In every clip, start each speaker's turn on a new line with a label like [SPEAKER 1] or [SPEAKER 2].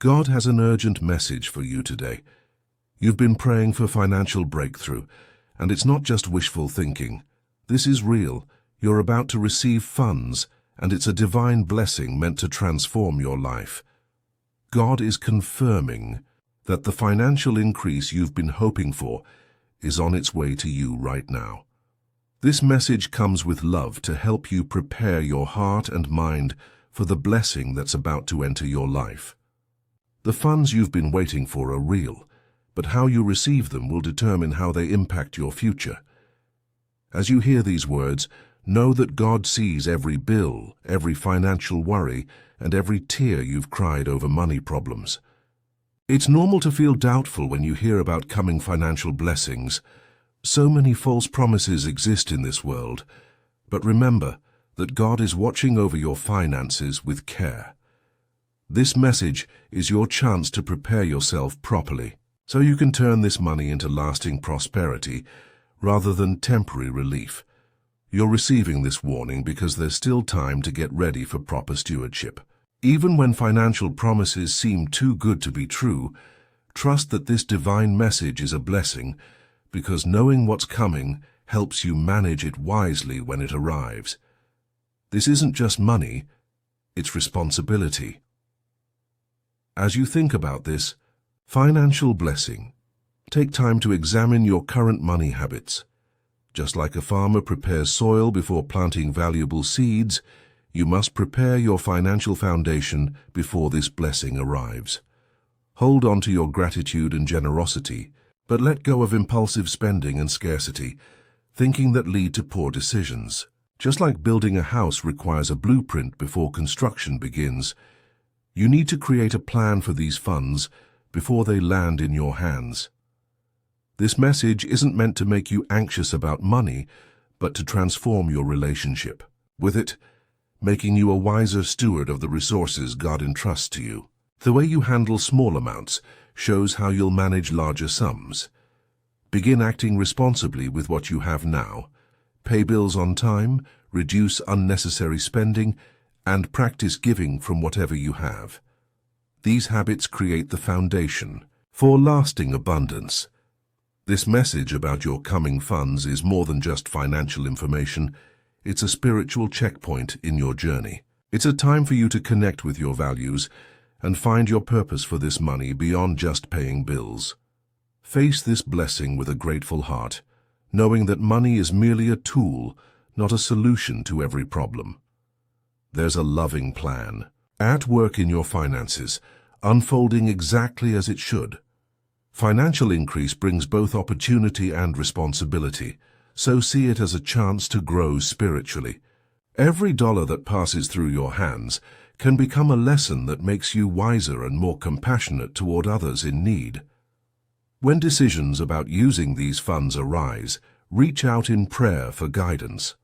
[SPEAKER 1] God has an urgent message for you today. You've been praying for financial breakthrough, and it's not just wishful thinking. This is real. You're about to receive funds, and it's a divine blessing meant to transform your life. God is confirming that the financial increase you've been hoping for is on its way to you right now. This message comes with love to help you prepare your heart and mind for the blessing that's about to enter your life. The funds you've been waiting for are real, but how you receive them will determine how they impact your future. As you hear these words, know that God sees every bill, every financial worry, and every tear you've cried over money problems. It's normal to feel doubtful when you hear about coming financial blessings. So many false promises exist in this world, but remember that God is watching over your finances with care. This message is your chance to prepare yourself properly, so you can turn this money into lasting prosperity rather than temporary relief. You're receiving this warning because there's still time to get ready for proper stewardship. Even when financial promises seem too good to be true, trust that this divine message is a blessing, because knowing what's coming helps you manage it wisely when it arrives. This isn't just money, it's responsibility. As you think about this financial blessing, take time to examine your current money habits. Just like a farmer prepares soil before planting valuable seeds, you must prepare your financial foundation before this blessing arrives. Hold on to your gratitude and generosity, but let go of impulsive spending and scarcity, thinking that lead to poor decisions. Just like building a house requires a blueprint before construction begins, you need to create a plan for these funds before they land in your hands. This message isn't meant to make you anxious about money, but to transform your relationship with it, making you a wiser steward of the resources God entrusts to you. The way you handle small amounts shows how you'll manage larger sums. Begin acting responsibly with what you have now. Pay bills on time, reduce unnecessary spending, and practice giving from whatever you have. These habits create the foundation for lasting abundance. This message about your coming funds is more than just financial information. It's a spiritual checkpoint in your journey. It's a time for you to connect with your values and find your purpose for this money beyond just paying bills. Face this blessing with a grateful heart, knowing that money is merely a tool, not a solution to every problem. There's a loving plan at work in your finances, unfolding exactly as it should. Financial increase brings both opportunity and responsibility, so see it as a chance to grow spiritually. Every dollar that passes through your hands can become a lesson that makes you wiser and more compassionate toward others in need. When decisions about using these funds arise, reach out in prayer for guidance.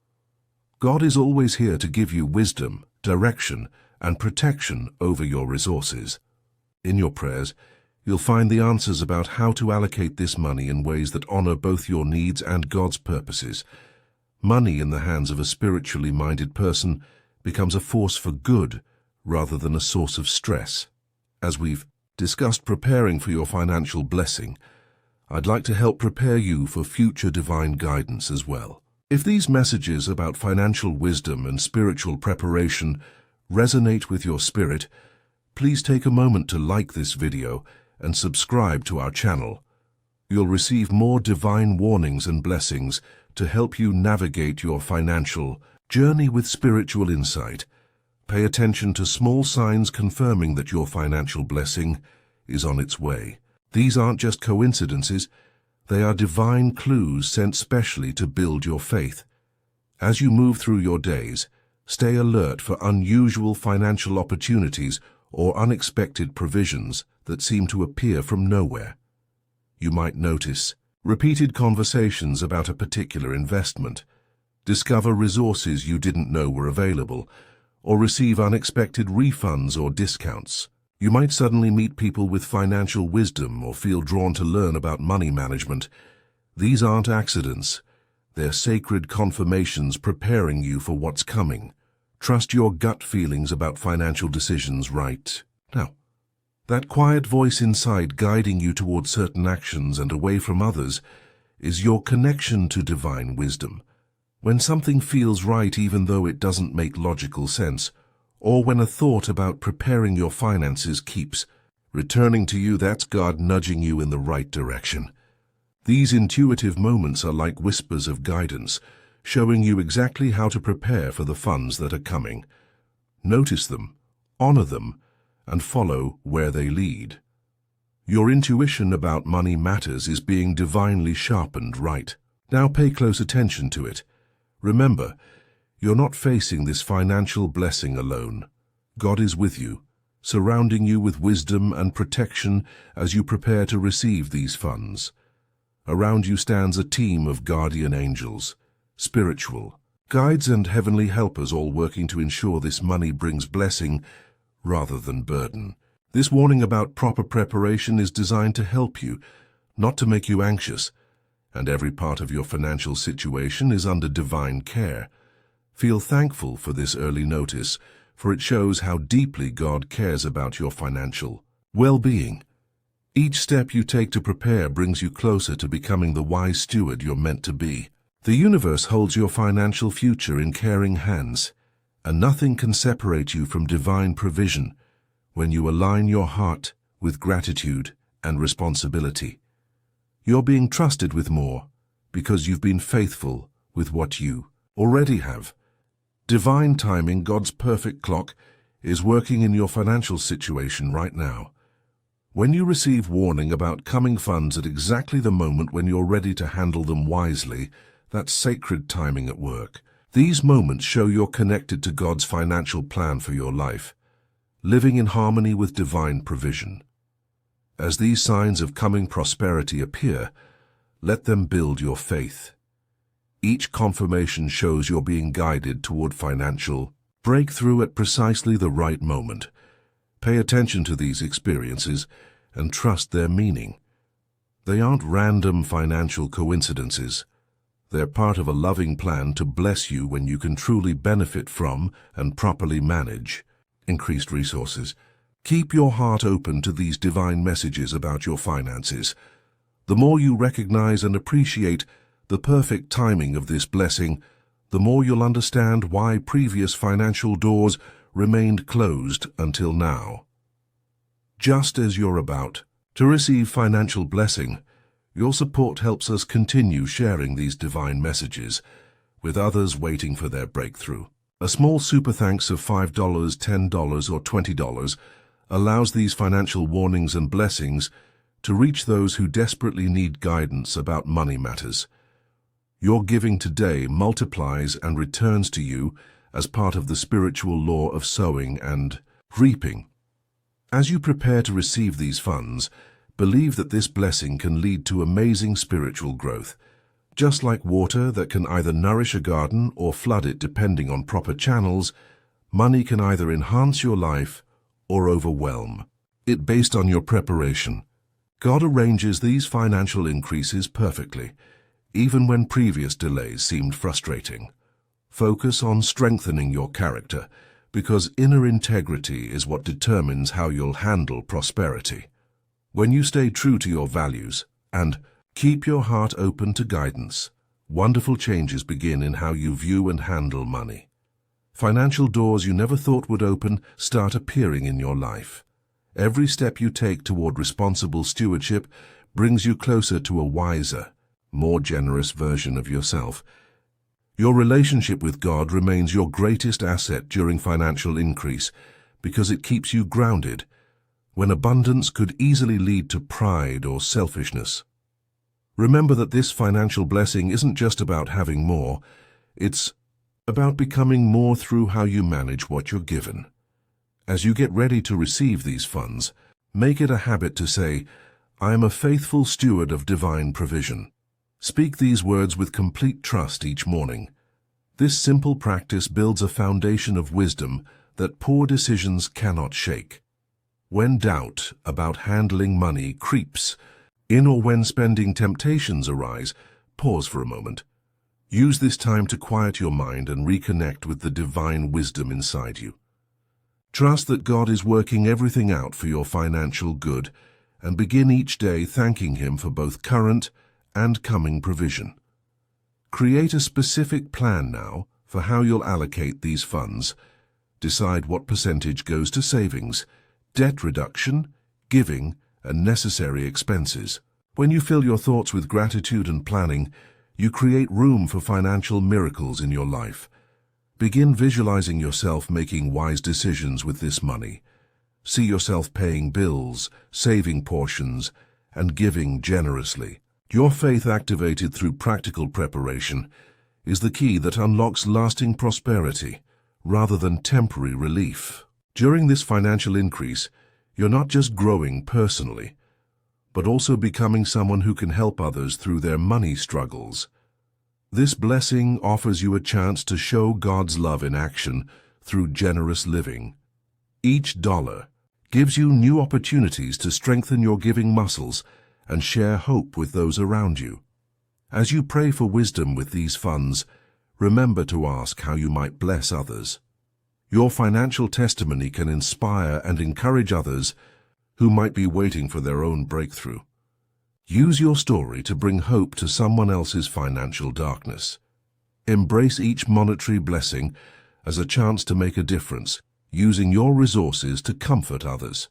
[SPEAKER 1] God is always here to give you wisdom, direction, and protection over your resources. In your prayers, you'll find the answers about how to allocate this money in ways that honor both your needs and God's purposes. Money in the hands of a spiritually minded person becomes a force for good rather than a source of stress. As we've discussed preparing for your financial blessing, I'd like to help prepare you for future divine guidance as well. If these messages about financial wisdom and spiritual preparation resonate with your spirit, please take a moment to like this video and subscribe to our channel. You'll receive more divine warnings and blessings to help you navigate your financial journey with spiritual insight. Pay attention to small signs confirming that your financial blessing is on its way. These aren't just coincidences, they are divine clues sent specially to build your faith. As you move through your days, stay alert for unusual financial opportunities or unexpected provisions that seem to appear from nowhere. You might notice repeated conversations about a particular investment, discover resources you didn't know were available, or receive unexpected refunds or discounts. You might suddenly meet people with financial wisdom or feel drawn to learn about money management. These aren't accidents. They're sacred confirmations preparing you for what's coming. Trust your gut feelings about financial decisions right now. That quiet voice inside guiding you toward certain actions and away from others is your connection to divine wisdom. When something feels right even though it doesn't make logical sense, or when a thought about preparing your finances keeps returning to you, that's God nudging you in the right direction. These intuitive moments are like whispers of guidance, showing you exactly how to prepare for the funds that are coming. Notice them, honor them, and follow where they lead. Your intuition about money matters is being divinely sharpened right. Now pay close attention to it. Remember, you're not facing this financial blessing alone. God is with you, surrounding you with wisdom and protection as you prepare to receive these funds. Around you stands a team of guardian angels, spiritual guides and heavenly helpers, all working to ensure this money brings blessing rather than burden. This warning about proper preparation is designed to help you, not to make you anxious, and every part of your financial situation is under divine care. Feel thankful for this early notice, for it shows how deeply God cares about your financial well-being. Each step you take to prepare brings you closer to becoming the wise steward you're meant to be. The universe holds your financial future in caring hands, and nothing can separate you from divine provision when you align your heart with gratitude and responsibility. You're being trusted with more because you've been faithful with what you already have. Divine timing, God's perfect clock, is working in your financial situation right now. When you receive warning about coming funds at exactly the moment when you're ready to handle them wisely, that's sacred timing at work. These moments show you're connected to God's financial plan for your life, living in harmony with divine provision. As these signs of coming prosperity appear, let them build your faith. Each confirmation shows you're being guided toward financial breakthrough at precisely the right moment. Pay attention to these experiences and trust their meaning. They aren't random financial coincidences. They're part of a loving plan to bless you when you can truly benefit from and properly manage increased resources. Keep your heart open to these divine messages about your finances. The more you recognize and appreciate the perfect timing of this blessing, the more you'll understand why previous financial doors remained closed until now. Just as you're about to receive financial blessing, your support helps us continue sharing these divine messages with others waiting for their breakthrough. A small super thanks of $5, $10, or $20 allows these financial warnings and blessings to reach those who desperately need guidance about money matters. Your giving today multiplies and returns to you as part of the spiritual law of sowing and reaping. As you prepare to receive these funds, believe that this blessing can lead to amazing spiritual growth. Just like water that can either nourish a garden or flood it depending on proper channels, money can either enhance your life or overwhelm it based on your preparation. God arranges these financial increases perfectly, even when previous delays seemed frustrating. Focus on strengthening your character, because inner integrity is what determines how you'll handle prosperity. When you stay true to your values and keep your heart open to guidance, wonderful changes begin in how you view and handle money. Financial doors you never thought would open start appearing in your life. Every step you take toward responsible stewardship brings you closer to a wiser, more generous version of yourself. Your relationship with God remains your greatest asset during financial increase because it keeps you grounded when abundance could easily lead to pride or selfishness. Remember that this financial blessing isn't just about having more, it's about becoming more through how you manage what you're given. As you get ready to receive these funds, make it a habit to say, "I am a faithful steward of divine provision." Speak these words with complete trust each morning. This simple practice builds a foundation of wisdom that poor decisions cannot shake. When doubt about handling money creeps in or when spending temptations arise, pause for a moment. Use this time to quiet your mind and reconnect with the divine wisdom inside you. Trust that God is working everything out for your financial good, and begin each day thanking Him for both current and coming provision. Create a specific plan now for how you'll allocate these funds. Decide what percentage goes to savings, debt reduction, giving, and necessary expenses. When you fill your thoughts with gratitude and planning, you create room for financial miracles in your life. Begin visualizing yourself making wise decisions with this money. See yourself paying bills, saving portions, and giving generously. Your faith activated through practical preparation is the key that unlocks lasting prosperity rather than temporary relief. During this financial increase, you're not just growing personally, but also becoming someone who can help others through their money struggles. This blessing offers you a chance to show God's love in action through generous living. Each dollar gives you new opportunities to strengthen your giving muscles and share hope with those around you. As you pray for wisdom with these funds, remember to ask how you might bless others. Your financial testimony can inspire and encourage others who might be waiting for their own breakthrough. Use your story to bring hope to someone else's financial darkness. Embrace each monetary blessing as a chance to make a difference, using your resources to comfort others.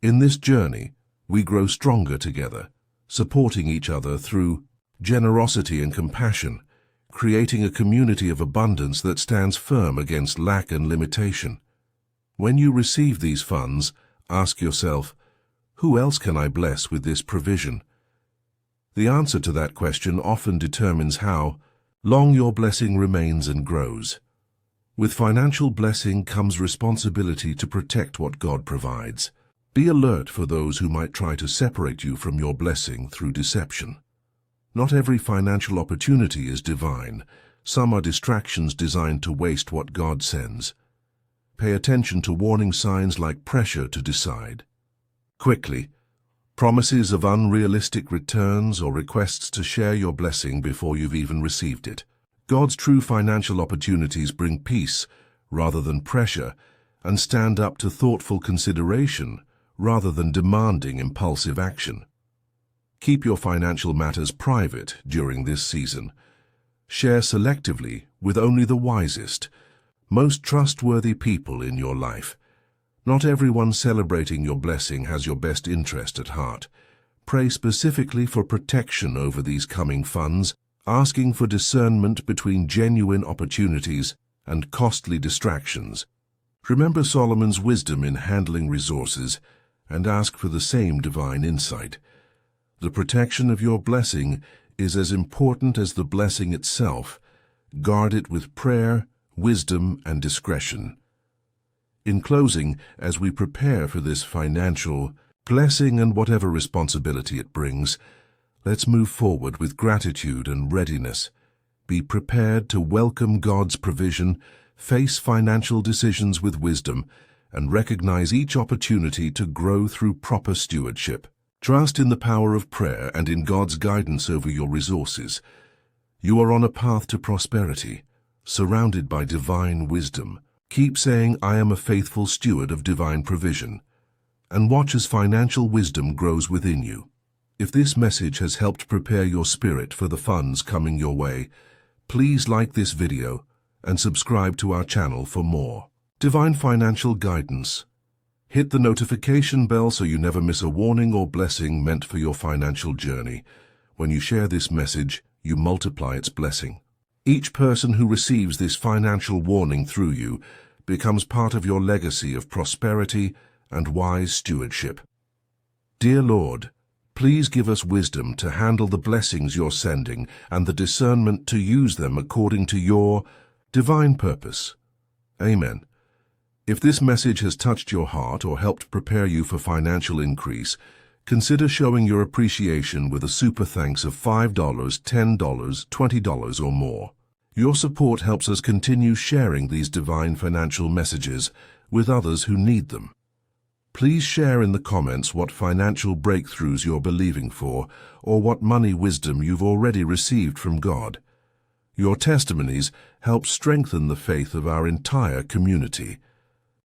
[SPEAKER 1] In this journey, we grow stronger together, supporting each other through generosity and compassion, creating a community of abundance that stands firm against lack and limitation. When you receive these funds, ask yourself, who else can I bless with this provision? The answer to that question often determines how long your blessing remains and grows. With financial blessing comes responsibility to protect what God provides. Be alert for those who might try to separate you from your blessing through deception. Not every financial opportunity is divine. Some are distractions designed to waste what God sends. Pay attention to warning signs like pressure to decide quickly, promises of unrealistic returns, or requests to share your blessing before you've even received it. God's true financial opportunities bring peace rather than pressure and stand up to thoughtful consideration rather than demanding impulsive action. Keep your financial matters private during this season. Share selectively with only the wisest, most trustworthy people in your life. Not everyone celebrating your blessing has your best interest at heart. Pray specifically for protection over these coming funds, asking for discernment between genuine opportunities and costly distractions. Remember Solomon's wisdom in handling resources and ask for the same divine insight. The protection of your blessing is as important as the blessing itself. Guard it with prayer, wisdom, and discretion. In closing, as we prepare for this financial blessing and whatever responsibility it brings, let's move forward with gratitude and readiness. Be prepared to welcome God's provision, face financial decisions with wisdom, and recognize each opportunity to grow through proper stewardship. Trust in the power of prayer and in God's guidance over your resources. You are on a path to prosperity, surrounded by divine wisdom. Keep saying, I am a faithful steward of divine provision, and watch as financial wisdom grows within you. If this message has helped prepare your spirit for the funds coming your way, please like this video and subscribe to our channel for more divine financial guidance. Hit the notification bell so you never miss a warning or blessing meant for your financial journey. When you share this message, you multiply its blessing. Each person who receives this financial warning through you becomes part of your legacy of prosperity and wise stewardship. Dear Lord, please give us wisdom to handle the blessings you're sending and the discernment to use them according to your divine purpose. Amen. If this message has touched your heart or helped prepare you for financial increase, consider showing your appreciation with a super thanks of $5, $10, $20 or more. Your support helps us continue sharing these divine financial messages with others who need them. Please share in the comments what financial breakthroughs you're believing for or what money wisdom you've already received from God. Your testimonies help strengthen the faith of our entire community.